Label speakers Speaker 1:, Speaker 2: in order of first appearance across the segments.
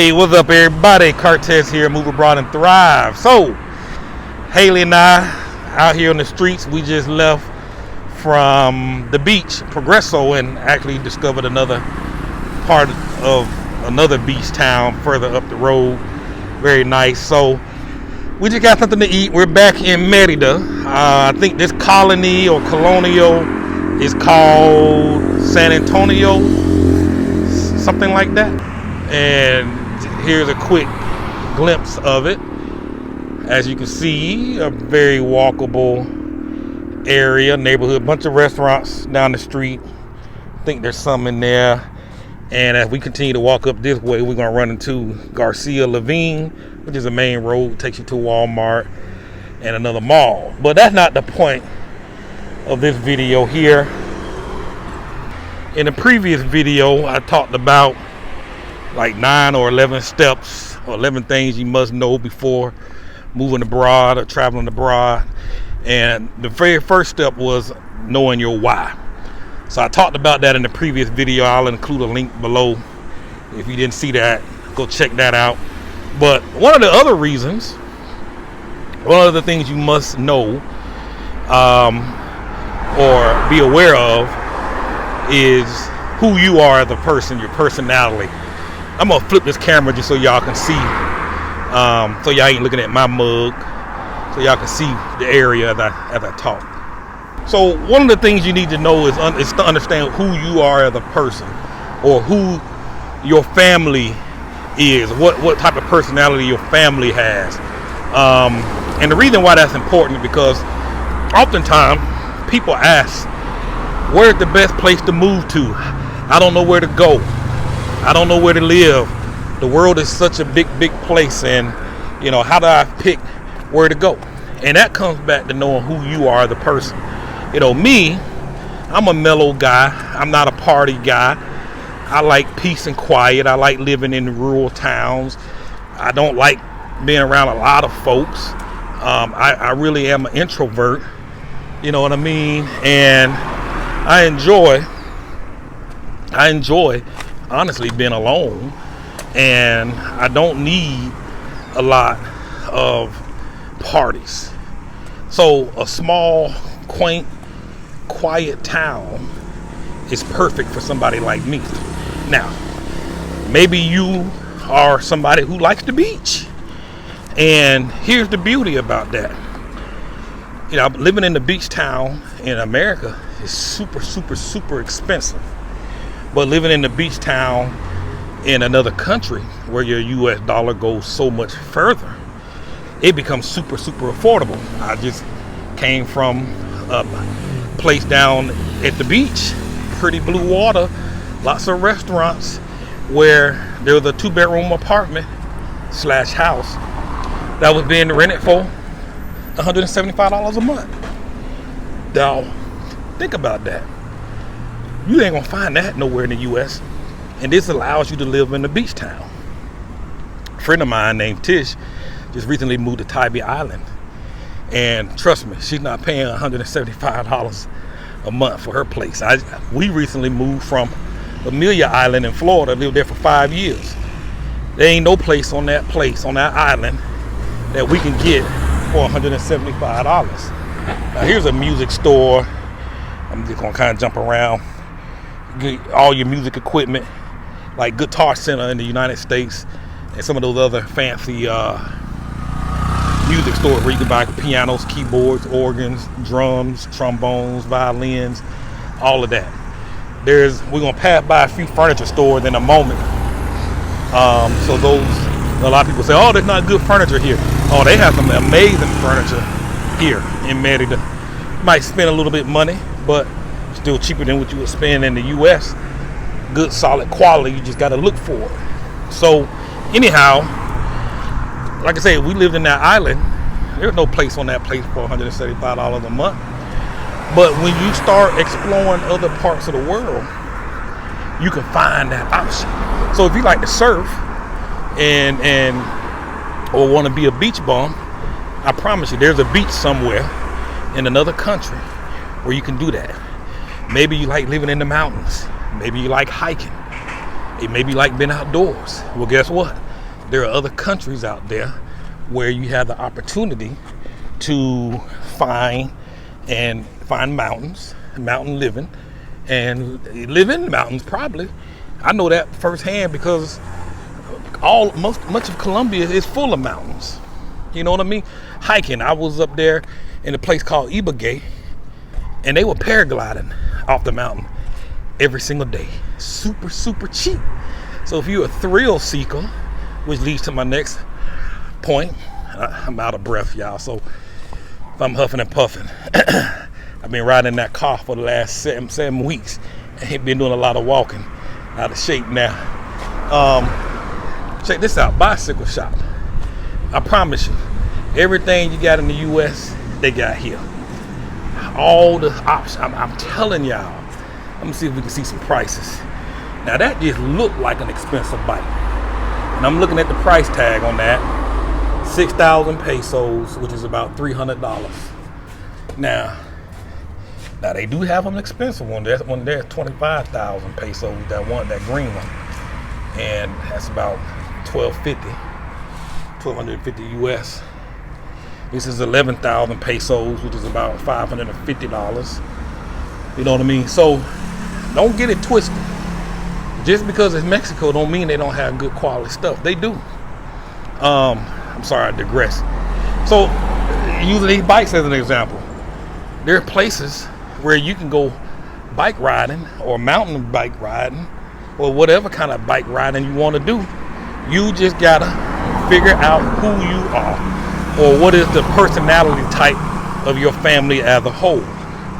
Speaker 1: Hey, what's up, everybody? Cartez here, Move Abroad and Thrive. So, Haley and I out here on the streets. We just left from the beach, Progresso, and actually discovered another part of another beach town further up the road. Very nice. So, we just got something to eat. We're back in Merida. I think this colony or colonial is called San Antonio, something like that. And here's a quick glimpse of it. As you can see, a very walkable area, neighborhood, bunch of restaurants down the street. I think there's some in there. And as we continue to walk up this way, we're gonna run into Garcia Levine, which is a main road, takes you to Walmart and another mall. But that's not the point of this video here. In the previous video, I talked about like 9 or 11 steps or 11 things you must know before moving abroad or traveling abroad. And the very first step was knowing your why. So I talked about that in the previous video. I'll include a link below. If you didn't see that, go check that out. But one of the other reasons, one of the things you must know or be aware of is who you are as a person, your personality. I'm gonna flip this camera just so y'all can see, so y'all ain't looking at my mug, so y'all can see the area as I talk. So one of the things you need to know is to understand who you are as a person, or who your family is, what type of personality your family has. And the reason why that's important is because oftentimes people ask, where's the best place to move to? I don't know where to go. I don't know where to live. The world is such a big place, and how do I pick where to go? And that comes back to knowing who you are, the person. Me, I'm a mellow guy. I'm not a party guy. I like peace and quiet. I like living in rural towns. I don't like being around a lot of folks. I really am an introvert. You know what I mean? And I enjoy honestly being alone, and I don't need a lot of parties. So a small, quaint, quiet town is perfect for somebody like me. Now, maybe you are somebody who likes the beach, and here's the beauty about that. Living in the beach town in America is super expensive. But living in the beach town in another country where your US dollar goes so much further, it becomes super affordable. I just came from a place down at the beach, pretty blue water, lots of restaurants, where there was a 2-bedroom apartment / house that was being rented for $175 a month. Now, think about that. You ain't gonna find that nowhere in the US. And this allows you to live in a beach town. A friend of mine named Tish just recently moved to Tybee Island. And trust me, she's not paying $175 a month for her place. We recently moved from Amelia Island in Florida, lived there for 5 years. There ain't no place on that island that we can get for $175. Now here's a music store. I'm just gonna kind of jump around. Get all your music equipment, like Guitar Center in the United States, and some of those other fancy music stores where you can buy pianos, keyboards, organs, drums, trombones, violins, all of that. We're gonna pass by a few furniture stores in a moment. So a lot of people say, oh, there's not good furniture here. Oh, they have some amazing furniture here in Merida. You might spend a little bit of money, but still cheaper than what you would spend in the US. Good solid quality, you just got to look for it. So anyhow, like I said, we lived in that island. There's no place on that place for $175 a month. But when you start exploring other parts of the world, you can find that option. So if you like to surf or want to be a beach bum, I promise you there's a beach somewhere in another country where you can do that. Maybe you like living in the mountains. Maybe you like hiking. Maybe you like being outdoors. Well, guess what? there are other countries out there where you have the opportunity to find mountains, mountain living, and live in the mountains probably. I know that firsthand because much of Colombia is full of mountains. You know what I mean? Hiking. I was up there in a place called Ibagué, and they were paragliding off the mountain every single day. Super, super cheap. So if you're a thrill seeker, which leads to my next point, I'm out of breath, y'all. So if I'm huffing and puffing, I've been riding in that car for the last seven weeks. I've been doing a lot of walking, out of shape now. Check this out, bicycle shop. I promise you, everything you got in the U.S., they got here. All the options, I'm telling y'all. Let me see if we can see some prices. Now that just looked like an expensive bike. And I'm looking at the price tag on that. 6,000 pesos, which is about $300. Now they do have an expensive one. There's one there, 25,000 pesos, that green one. And that's about 1250 US. This is 11,000 pesos, which is about $550. You know what I mean? So don't get it twisted. Just because it's Mexico don't mean they don't have good quality stuff. They do. I'm sorry, I digress. So using these bikes as an example, there are places where you can go bike riding or mountain bike riding or whatever kind of bike riding you want to do. You just gotta figure out who you are or what is the personality type of your family as a whole.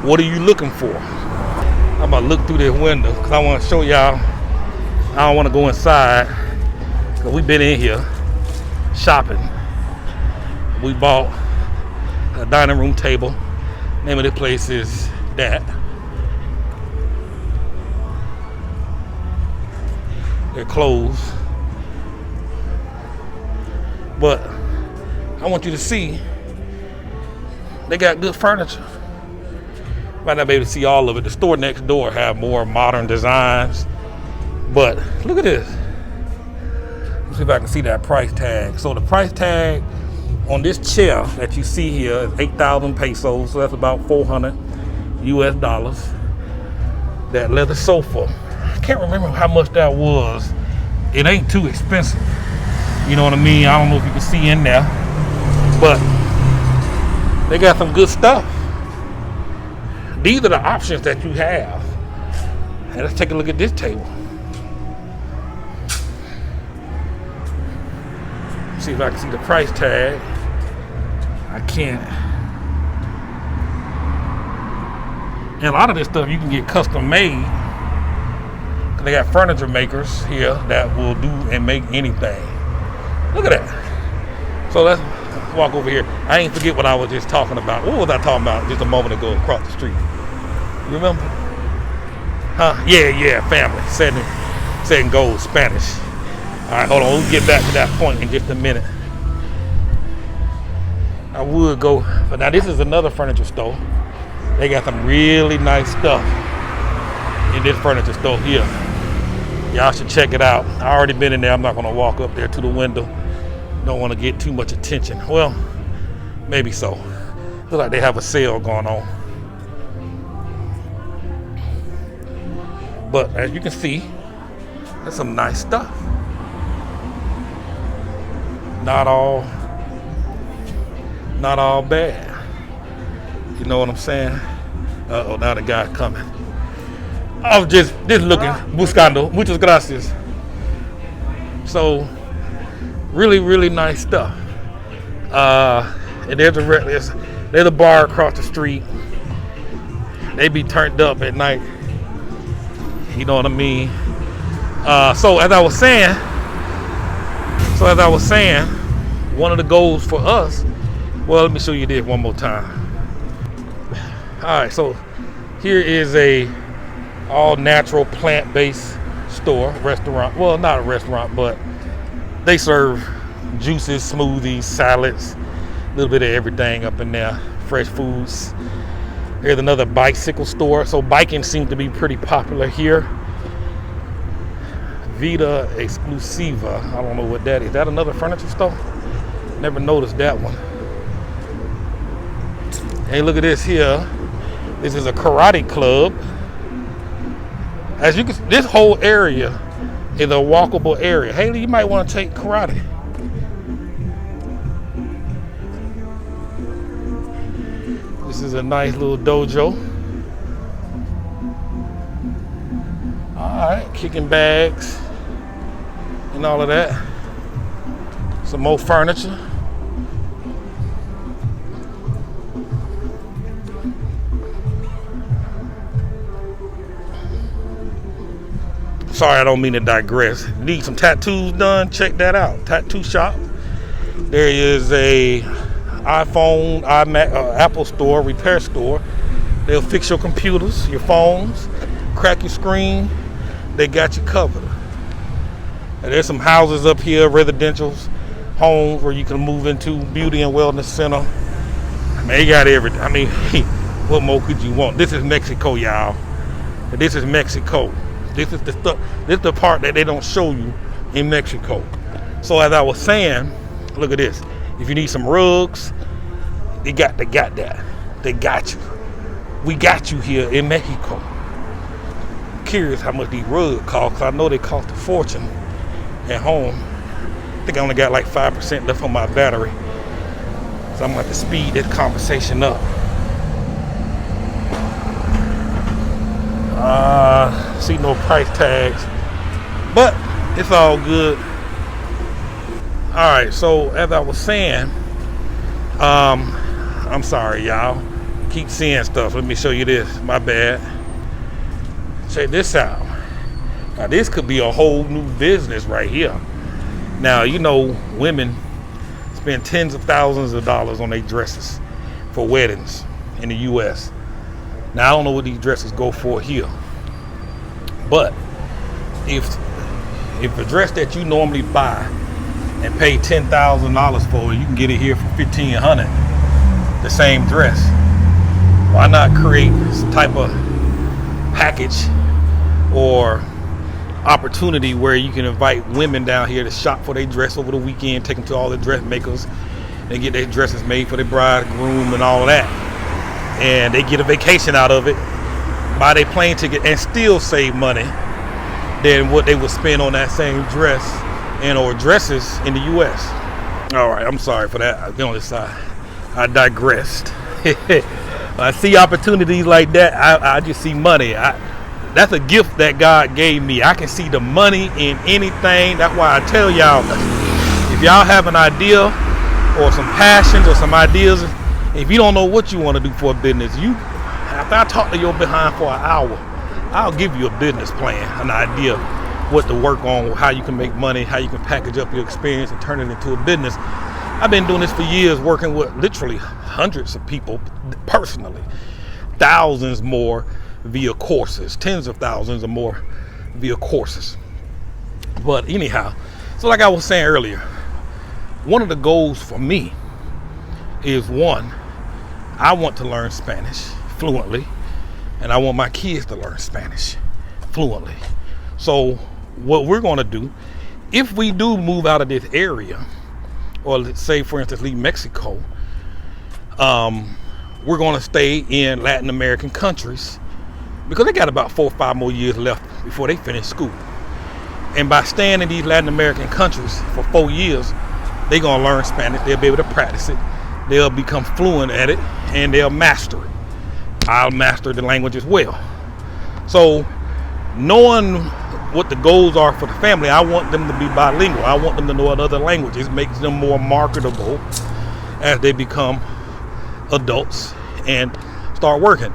Speaker 1: What are you looking for? I'm gonna look through this window because I want to show y'all. I don't want to go inside because we've been in here shopping. We bought a dining room table. Name of this place is that. They're closed. But I want you to see they got good furniture. Might not be able to see all of it. The store next door have more modern designs. But look at this. Let's see if I can see that price tag. So the price tag on this chair that you see here is 8,000 pesos. So that's about 400 US dollars. That leather sofa, I can't remember how much that was. It ain't too expensive. You know what I mean? I don't know if you can see in there, but they got some good stuff. These are the options that you have. And let's take a look at this table. See if I can see the price tag. I can't. And a lot of this stuff you can get custom made. They got furniture makers here that will do and make anything. Look at that. So let's walk over here. I ain't forget what I was just talking about. What was I talking about just a moment ago across the street? Remember? Huh? Yeah, family. Setting goals, Spanish. All right, hold on. We'll get back to that point in just a minute. I would go, but now this is another furniture store. They got some really nice stuff in this furniture store here. Y'all should check it out. I already been in there. I'm not gonna walk up there to the window. Don't want to get too much attention. Well, maybe so. Looks like they have a sale going on. But as you can see, there's some nice stuff. Not all bad. You know what I'm saying? Uh-oh, now the guy coming. I was just looking, buscando, muchas gracias. So, really nice stuff. And there's a bar across the street. They be turned up at night. You know what I mean? So as I was saying, one of the goals for us, well, let me show you this one more time. All right, so here is a all natural plant-based restaurant. Well, not a restaurant, but they serve juices, smoothies, salads, a little bit of everything up in there, fresh foods. Here's another bicycle store. So biking seems to be pretty popular here. Vida Exclusiva. I don't know what that is. That another furniture store? Never noticed that one. Hey, look at this here. This is a karate club. As you can, this whole area is a walkable area. Haley, you might want to take karate. This is a nice little dojo. Alright, kicking bags and all of that. Some more furniture. Sorry, I don't mean to digress. Need some tattoos done? Check that out. Tattoo shop. There is a iPhone, Apple store, repair store. They'll fix your computers, your phones, crack your screen. They got you covered. And there's some houses up here, residentials, homes where you can move into, beauty and wellness center. I mean, they got everything. I mean, what more could you want? This is Mexico, y'all. This is Mexico. This is the stuff. This is the part that they don't show you in Mexico. So as I was saying, look at this. If you need some rugs, they got that. They got you. We got you here in Mexico. Curious how much these rugs cost, because I know they cost a fortune at home. I think I only got like 5% left on my battery. So I'm going to have to speed this conversation up. See no price tags, but it's all good. All right, so as I was saying, I'm sorry, y'all. Keep seeing stuff. Let me show you this. My bad. Check this out. Now, this could be a whole new business right here. Now, you know, women spend tens of thousands of dollars on their dresses for weddings in the U.S. Now, I don't know what these dresses go for here, but if a dress that you normally buy and pay $10,000 for, you can get it here for $1,500, the same dress. Why not create some type of package or opportunity where you can invite women down here to shop for their dress over the weekend, take them to all the dressmakers and get their dresses made for their bride, groom, and all of that. And they get a vacation out of it, buy their plane ticket, and still save money than what they would spend on that same dress and or dresses in the U.S. All right, I'm sorry for that. I'll get on this side. I digressed. I see opportunities like that. I just see money. That's a gift that God gave me. I can see the money in anything. That's why I tell y'all, if y'all have an idea or some passions or some ideas, if you don't know what you want to do for a business, after I talk to your behind for an hour, I'll give you a business plan, an idea what to work on, how you can make money, how you can package up your experience and turn it into a business. I've been doing this for years, working with literally hundreds of people personally, thousands more via courses, tens of thousands or more via courses. But anyhow, so like I was saying earlier, one of the goals for me is, one, I want to learn Spanish fluently, and I want my kids to learn Spanish fluently. So what we're going to do, if we do move out of this area, or let's say, for instance, leave Mexico, we're going to stay in Latin American countries because they got about 4 or 5 more years left before they finish school. And by staying in these Latin American countries for 4 years, they're going to learn Spanish. They'll be able to practice it. They'll become fluent at it, and they'll master it. I'll master the language as well. So knowing what the goals are for the family, I want them to be bilingual. I want them to know other languages. It makes them more marketable as they become adults and start working.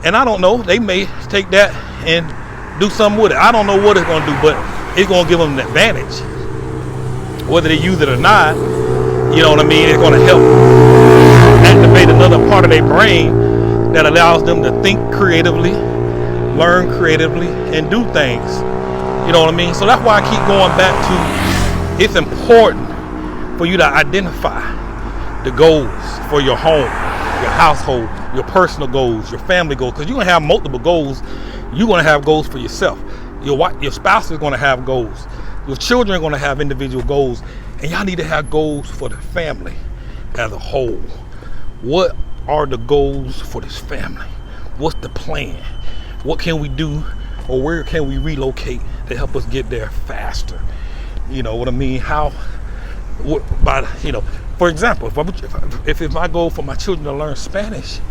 Speaker 1: And I don't know, they may take that and do something with it. I don't know what it's going to do, but it's going to give them an advantage. Whether they use it or not, you know what I mean? It's going to help activate another part of their brain that allows them to think creatively, learn creatively, and do things. You know what I mean? So that's why I keep going back to, it's important for you to identify the goals for your home, your household, your personal goals, your family goals, because you're going to have multiple goals. You're going to have goals for yourself. Your spouse is going to have goals. Your children are going to have individual goals. And y'all need to have goals for the family as a whole. What are the goals for this family? What's the plan? What can we do, or where can we relocate to help us get there faster? You know what I mean? For example, if it's my goal for my children to learn Spanish,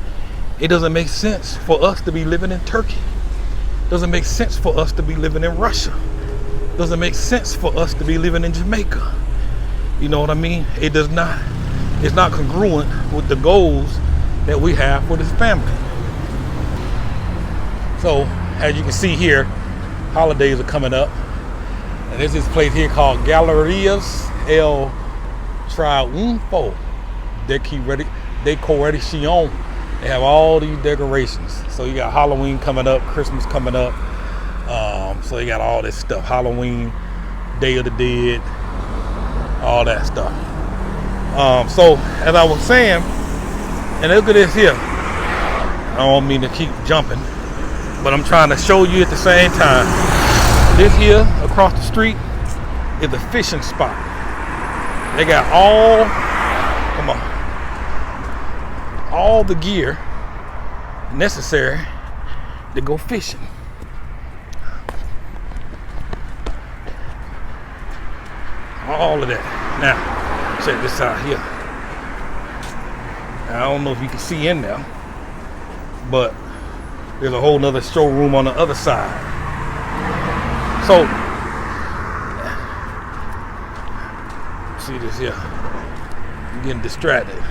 Speaker 1: it doesn't make sense for us to be living in Turkey. It doesn't make sense for us to be living in Russia. It doesn't make sense for us to be living in Jamaica. You know what I mean? It's not congruent with the goals that we have for this family. So, as you can see here, holidays are coming up. And there's this place here called Galerías El Triunfo de Decoración. They have all these decorations. So you got Halloween coming up, Christmas coming up. So you got all this stuff. Halloween, Day of the Dead, all that stuff. So as I was saying, and look at this here. I don't mean to keep jumping, but I'm trying to show you at the same time. This here across the street is a fishing spot. They got all the gear necessary to go fishing. All of that. Now, check this out here. I don't know if you can see in there, but there's a whole nother showroom on the other side. So, see this here. I'm getting distracted.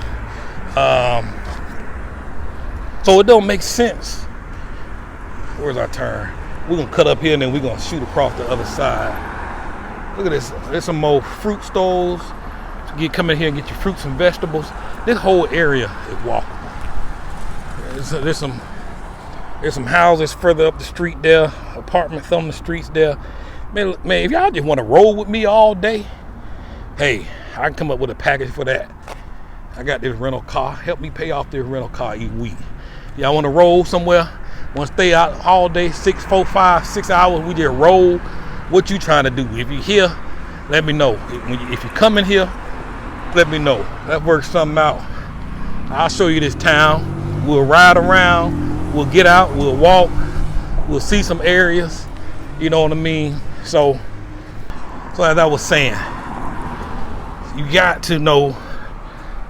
Speaker 1: So it don't make sense. Where's our turn? We're gonna cut up here and then we're gonna shoot across the other side. Look at this. There's some more fruit stalls. Come in here and get your fruits and vegetables. This whole area is walkable. There's some houses further up the street there, apartments on the streets there. Man, if y'all just want to roll with me all day, hey, I can come up with a package for that. I got this rental car. Help me pay off this rental car each week. Y'all want to roll somewhere? Want to stay out all day, 6 hours? We just roll. What you trying to do? If you're here, let me know. If you come in here, let me know. Let's work something out. I'll show you this town. We'll ride around. We'll get out. We'll walk. We'll see some areas. You know what I mean? So as I was saying, you got to know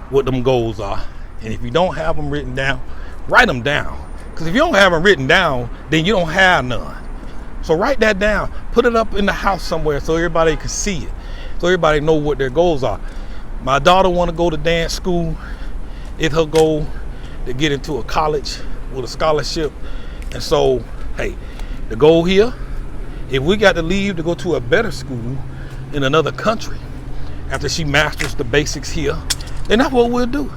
Speaker 1: what them goals are. And if you don't have them written down, write them down. Because if you don't have them written down, then you don't have none. So write that down. Put it up in the house somewhere so everybody can see it. So everybody know what their goals are. My daughter want to go to dance school. It's her goal to get into a college with a scholarship. And so, hey, the goal here, if we got to leave to go to a better school in another country after she masters the basics here, then that's what we'll do.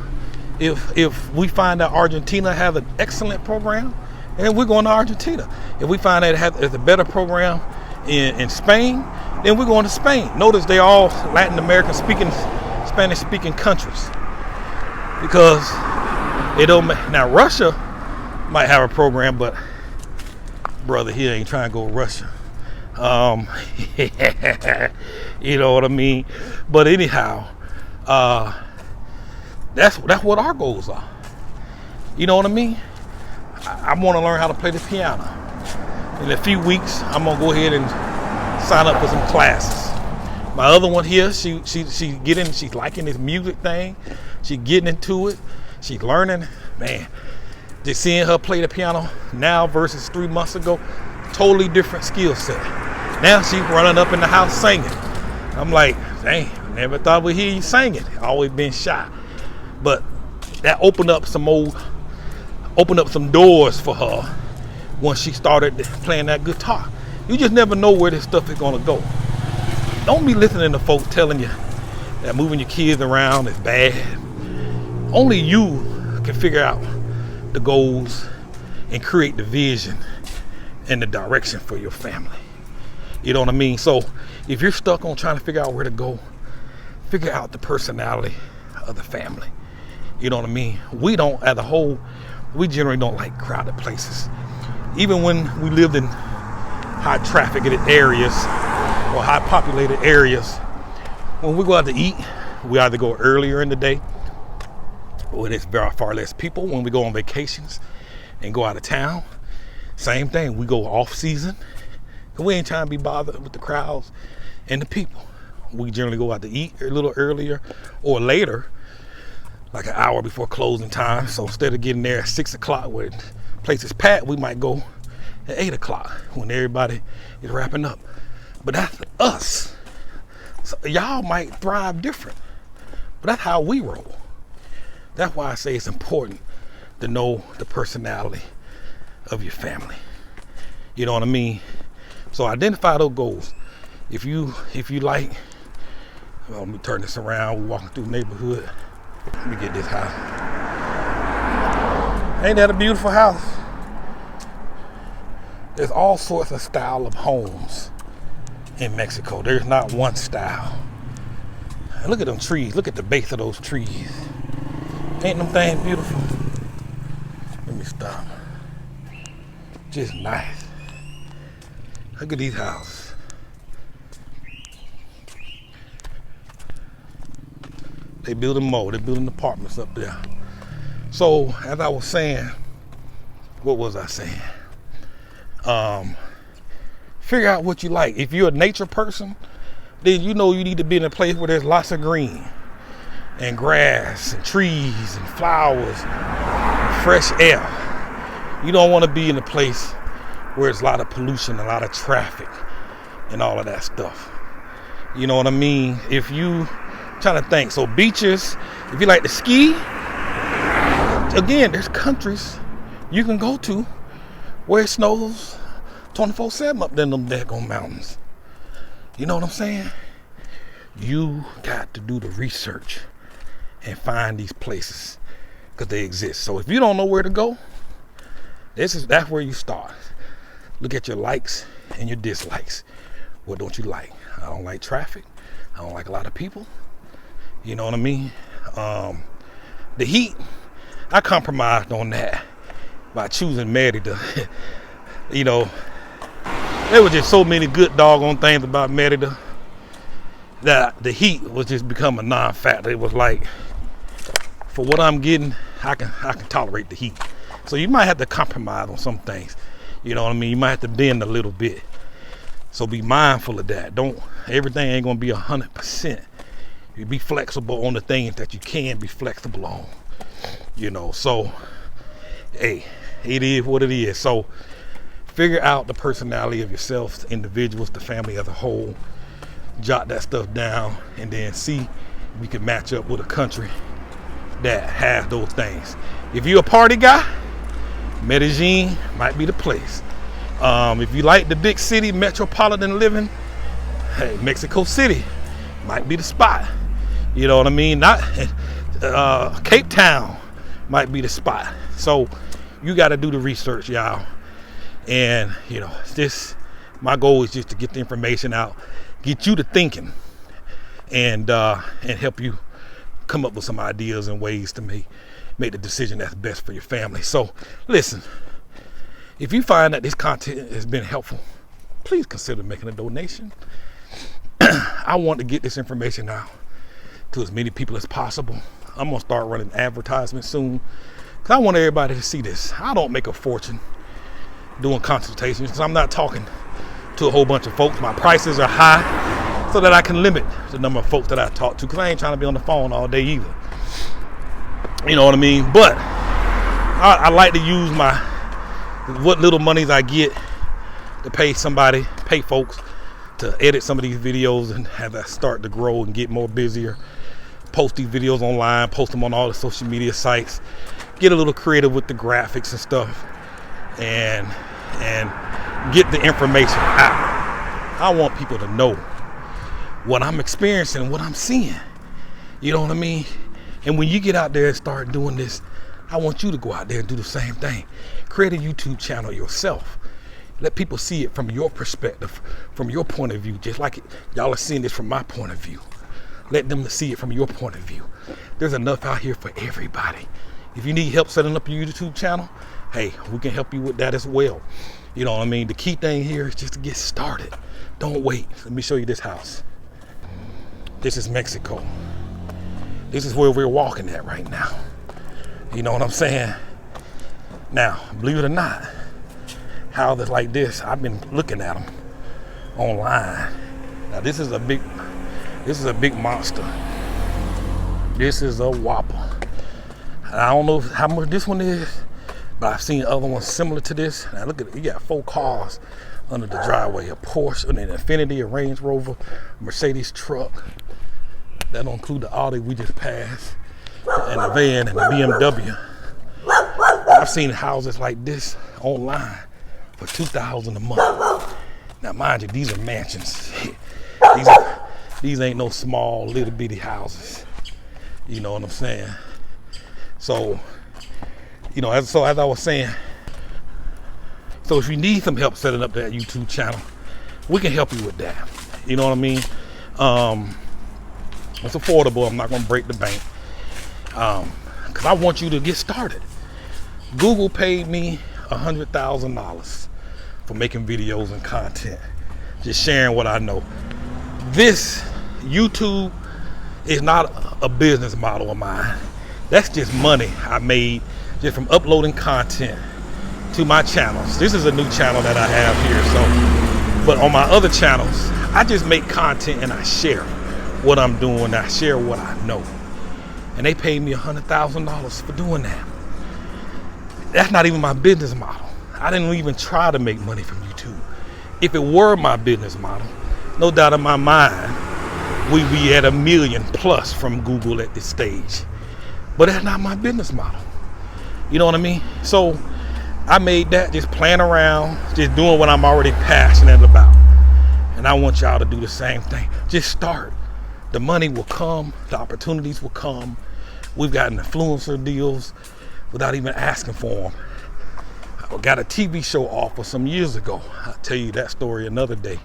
Speaker 1: If we find that Argentina has an excellent program, then we're going to Argentina. If we find that it has a better program in Spain, then we're going to Spain. Notice they're all Latin American speaking, Spanish speaking countries. Because it don't now Russia might have a program, but brother here ain't trying to go to Russia. You know what I mean? But anyhow, that's what our goals are. You know what I mean? I want to learn how to play the piano. In a few weeks, I'm gonna go ahead and sign up for some classes. My other one here, she's liking this music thing. She's getting into it. She's learning. Man, just seeing her play the piano now versus 3 months ago, totally different skill set. Now she's running up in the house singing. I'm like, dang, never thought we'd hear you singing. Always been shy. But that opened up some doors for her once she started playing that guitar. You just never know where this stuff is gonna go. Don't be listening to folks telling you that moving your kids around is bad. Only you can figure out the goals and create the vision and the direction for your family. You know what I mean? So if you're stuck on trying to figure out where to go, figure out the personality of the family. You know what I mean? We don't, as a whole, we generally don't like crowded places. Even when we lived in high trafficked areas or high populated areas, when we go out to eat, we either go earlier in the day when it's very far less people. When we go on vacations and go out of town, same thing. We go off season. We ain't trying to be bothered with the crowds and the people. We generally go out to eat a little earlier or later, like an hour before closing time. So instead of getting there at 6 o'clock when places packed, we might go at 8 o'clock when everybody is wrapping up. But that's us. So y'all might thrive different, but that's how we roll. That's why I say it's important to know the personality of your family. You know what I mean? So identify those goals. If you like, well, let me turn this around. We're walking through the neighborhood. Let me get this house. Ain't that a beautiful house? There's all sorts of style of homes in Mexico. There's not one style. And look at them trees. Look at the base of those trees. Ain't them things beautiful? Let me stop. Just nice. Look at these houses. They building more. They're building apartments up there. So, as I was saying, what was I saying? Figure out what you like. If you're a nature person, then you know you need to be in a place where there's lots of green and grass and trees and flowers, and fresh air. You don't want to be in a place where there's a lot of pollution, a lot of traffic, and all of that stuff. You know what I mean? If you trying to think, so beaches, if you like to ski, again, there's countries you can go to where it snows 24/7 up there in them daggone mountains. You know what I'm saying? You got to do the research and find these places because they exist. So if you don't know where to go, that's where you start. Look at your likes and your dislikes. What don't you like? I don't like traffic. I don't like a lot of people. You know what I mean? The heat, I compromised on that by choosing Merida. You know, there were just so many good doggone things about Merida that the heat was just become a non-factor. It was like, for what I'm getting, I can tolerate the heat. So you might have to compromise on some things. You know what I mean? You might have to bend a little bit. So be mindful of that. Everything ain't gonna be 100%. You be flexible on the things that you can be flexible on. You know, so hey, it is what it is. So figure out the personality of yourself, the individuals, the family as a whole. Jot that stuff down and then see if we can match up with a country that has those things. If you're a party guy, Medellin might be the place. If you like the big city, metropolitan living, hey, Mexico City might be the spot. You know what I mean? Not Cape Town might be the spot. So you got to do the research, y'all. And you know, my goal is just to get the information out, get you to thinking, and help you come up with some ideas and ways to make the decision that's best for your family. So listen, if you find that this content has been helpful, please consider making a donation. I want to get this information out to as many people as possible. I'm gonna start running advertisements soon because I want everybody to see this. I don't make a fortune doing consultations because I'm not talking to a whole bunch of folks. My prices are high so that I can limit the number of folks that I talk to, because I ain't trying to be on the phone all day either. You know what I mean? But I like to use what little monies I get to pay folks to edit some of these videos and have that start to grow and get more busier. Post these videos online, post them on all the social media sites, get a little creative with the graphics and stuff, and get the information out. I want people to know what I'm experiencing, what I'm seeing. You know what I mean? And when you get out there and start doing this, I want you to go out there and do the same thing. Create a YouTube channel yourself. Let people see it from your perspective, from your point of view, just like y'all are seeing this from my point of view. Let them see it from your point of view. There's enough out here for everybody. If you need help setting up your YouTube channel, hey, we can help you with that as well. You know what I mean? The key thing here is just to get started. Don't wait. Let me show you this house. This is Mexico. This is where we're walking at right now. You know what I'm saying? Now, believe it or not, houses like this, I've been looking at them online. Now this is a big monster. This is a whopper. I don't know how much this one is, but I've seen other ones similar to this. Now look at it, you got 4 cars under the driveway, a Porsche, an Infiniti, a Range Rover, a Mercedes truck. That don't include the Audi we just passed, and the van and the BMW. I've seen houses like this online for $2,000 a month. Now mind you, these are mansions. These ain't no small little bitty houses. You know what I'm saying? So, you know, as I was saying, so if you need some help setting up that YouTube channel, we can help you with that. You know what I mean? It's affordable. I'm not gonna break the bank. Cause I want you to get started. Google paid me $100,000 for making videos and content, just sharing what I know. This YouTube is not a business model of mine. That's just money I made just from uploading content to my channels. This is a new channel that I have here, so, but on my other channels, I just make content and I share what I'm doing. I share what I know. And they paid me $100,000 for doing that. That's not even my business model. I didn't even try to make money from YouTube. If it were my business model, no doubt in my mind, we'd be at 1 million plus from Google at this stage. But that's not my business model. You know what I mean? So I made that just playing around, just doing what I'm already passionate about. And I want y'all to do the same thing. Just start. The money will come, the opportunities will come. We've gotten influencer deals without even asking for them. I got a TV show offer some years ago. I'll tell you that story another day.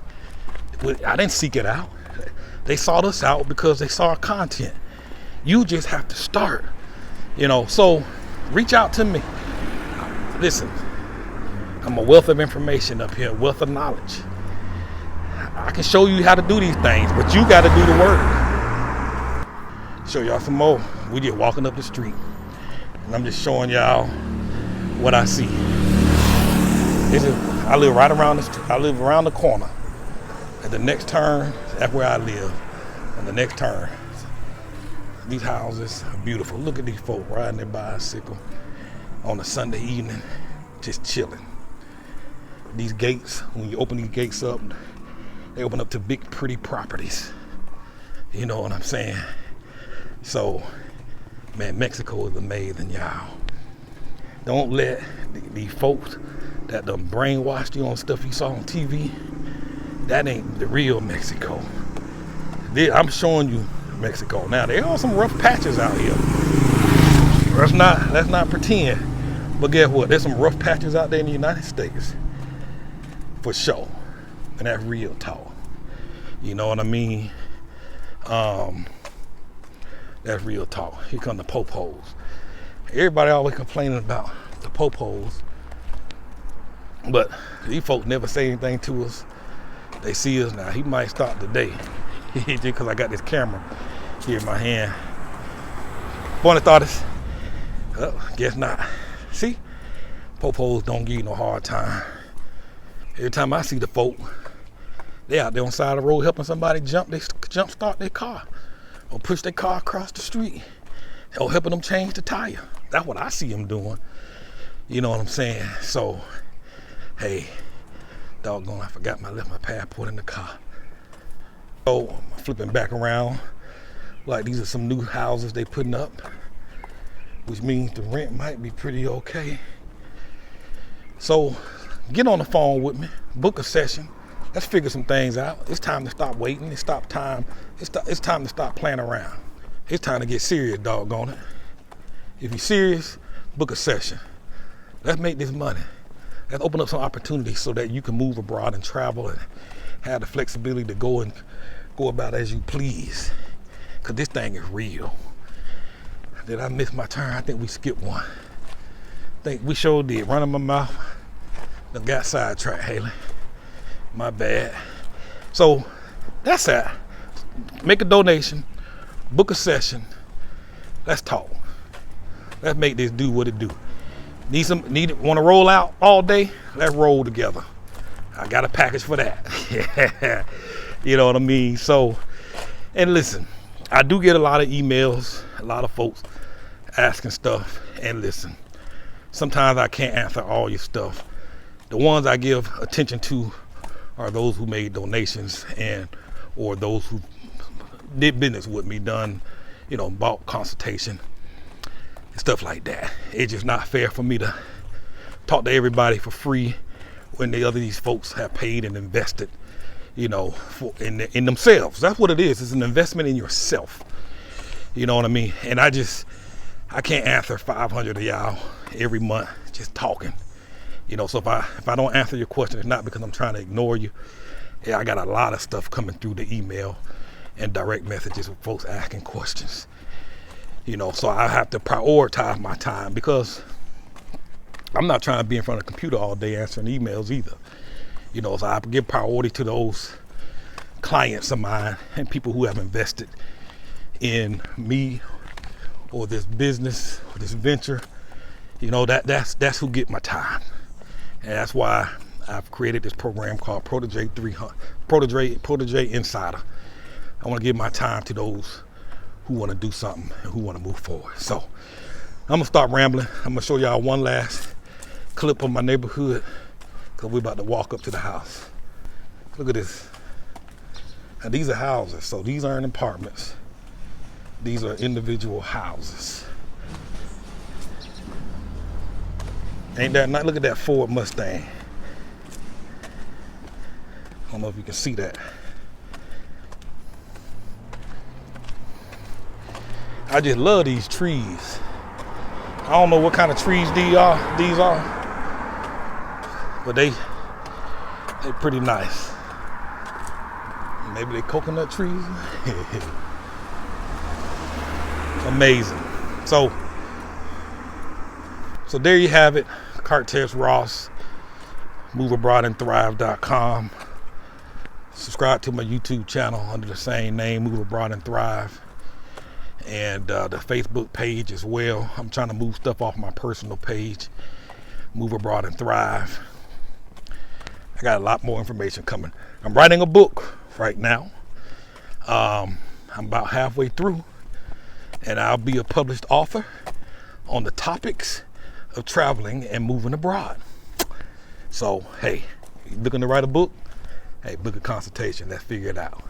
Speaker 1: I didn't seek it out. They sought us out because they saw our content. You just have to start, you know. So reach out to me. Listen, I'm a wealth of information up here, wealth of knowledge. I can show you how to do these things, but you got to do the work. Show y'all some more. We just walking up the street, and I'm just showing y'all what I see. I live right around I live around the corner. At the next turn, that's where I live. On the next turn, these houses are beautiful. Look at these folk riding their bicycle on a Sunday evening, just chilling. These gates, when you open these gates up, they open up to big, pretty properties. You know what I'm saying? So, man, Mexico is amazing, y'all. Don't let these folks that done brainwashed you on stuff you saw on TV, that ain't the real Mexico. I'm showing you Mexico. Now, there are some rough patches out here. Let's not pretend. But guess what? There's some rough patches out there in the United States. For sure. And that's real talk. You know what I mean? That's real talk. Here come the popos. Everybody always complaining about the popos. But these folks never say anything to us. They see us now. He might stop today. Just because I got this camera here in my hand. Funny thought is, guess not. See? Popos don't give you no hard time. Every time I see the folk, they out there on the side of the road helping somebody jump start their car or push their car across the street or helping them change the tire. That's what I see them doing. You know what I'm saying? So, hey, doggone, I left my passport in the car. So, I'm flipping back around. Like, these are some new houses they putting up, which means the rent might be pretty okay. So, get on the phone with me, book a session. Let's figure some things out. It's time to stop waiting. It's time to stop playing around. It's time to get serious, doggone it. If you're serious, book a session. Let's make this money. Let's open up some opportunities so that you can move abroad and travel and have the flexibility to go about as you please. Cause this thing is real. Did I miss my turn? I think we skipped one. think we sure did. Running my mouth. Done got sidetracked, Haley. My bad. So that's that. Make a donation. Book a session. Let's talk. Let's make this do what it do. Want to roll out all day? Let's roll together. I got a package for that. You know what I mean? So, and listen, I do get a lot of emails, a lot of folks asking stuff. And listen, sometimes I can't answer all your stuff. The ones I give attention to are those who made donations or those who did business with me, bought consultation and stuff like that. It's just not fair for me to talk to everybody for free when these folks have paid and invested, in themselves. That's what it is. It's an investment in yourself. You know what I mean? And I can't answer 500 of y'all every month just talking. So if I don't answer your question, it's not because I'm trying to ignore you. Yeah, I got a lot of stuff coming through the email and direct messages with folks asking questions. So I have to prioritize my time because I'm not trying to be in front of a computer all day answering emails either. So I give priority to those clients of mine and people who have invested in me or this business or this venture. That's who get my time. And that's why I've created this program called Protege Insider. I want to give my time to those who want to do something and who want to move forward. So I'm gonna stop rambling. I'm gonna show y'all one last clip of my neighborhood because we're about to walk up to the house. Look at this. Now these are houses, so these aren't apartments. These are individual houses. Ain't that nice? Look at that Ford Mustang. I don't know if you can see that. I just love these trees. I don't know what kind of trees these are, but they're pretty nice. Maybe they're coconut trees. Amazing. So there you have it. Cartes Ross, moveabroadandthrive.com. Subscribe to my YouTube channel under the same name, Move Abroad and Thrive. And the Facebook page as well. I'm trying to move stuff off my personal page, Move Abroad and Thrive. I got a lot more information coming. I'm writing a book right now. I'm about halfway through, and I'll be a published author on the topics of traveling and moving abroad. So, hey, you looking to write a book? Hey, book a consultation. Let's figure it out.